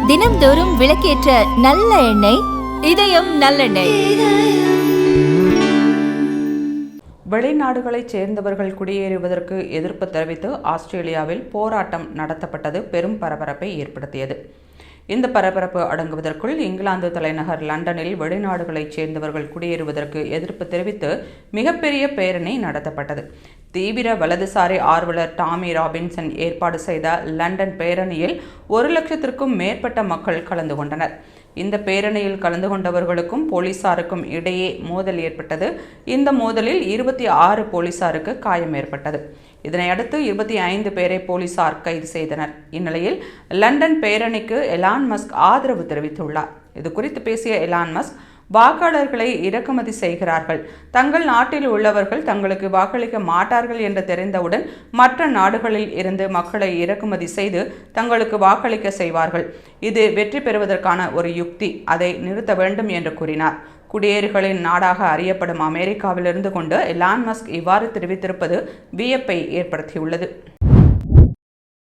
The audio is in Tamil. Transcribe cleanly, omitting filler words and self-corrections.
தினம்தோறும் விளக்கேற்ற நல்ல எண்ணெய் இதயம் நல்லெண்ணெய். வெளிநாடுகளைச் சேர்ந்தவர்கள் குடியேறுவதற்கு எதிர்ப்பு தெரிவித்து ஆஸ்திரேலியாவில் போராட்டம் நடத்தப்பட்டது பெரும் பரபரப்பை ஏற்படுத்தியது. இந்த பரபரப்பு அடங்குவதற்குள் இங்கிலாந்து தலைநகர் லண்டனில் வெளிநாடுகளைச் சேர்ந்தவர்கள் குடியேறுவதற்கு எதிர்ப்பு தெரிவித்து மிகப்பெரிய பேரணி நடத்தப்பட்டது. தீவிர வலதுசாரி ஆர்வலர் டாமி ராபின்சன் ஏற்பாடு செய்த லண்டன் பேரணியில் 1,00,000க்கும் மேற்பட்ட மக்கள் கலந்து கொண்டனர். இந்த பேரணியில் கலந்து கொண்டவர்களுக்கும் போலீசாருக்கும் இடையே மோதல் ஏற்பட்டது. இந்த மோதலில் 26 போலீசாருக்கு காயம் ஏற்பட்டது. இதனையடுத்து 25 பேரை போலீசார் கைது செய்தனர். இந்நிலையில் லண்டன் பேரணிக்கு எலான் மஸ்க் ஆதரவு தெரிவித்துள்ளார். இது குறித்து பேசிய எலான் மஸ்க், வாக்காளர்களை இறக்குமதி செய்கிறார்கள். தங்கள் நாட்டில் உள்ளவர்கள் தங்களுக்கு வாக்களிக்க மாட்டார்கள் என்று தெரிந்தவுடன் மற்ற நாடுகளில் இருந்து மக்களை இறக்குமதி செய்து தங்களுக்கு வாக்களிக்க செய்வார்கள். இது வெற்றி பெறுவதற்கான ஒரு யுக்தி. அதை நிறுத்த வேண்டும் என்று கூறினார். குடியேறிகளின் நாடாக அறியப்படும் அமெரிக்காவில் இருந்து கொண்டு எலான் மஸ்க் இவ்வாறு தெரிவித்திருப்பது வியப்பை ஏற்படுத்தியுள்ளது.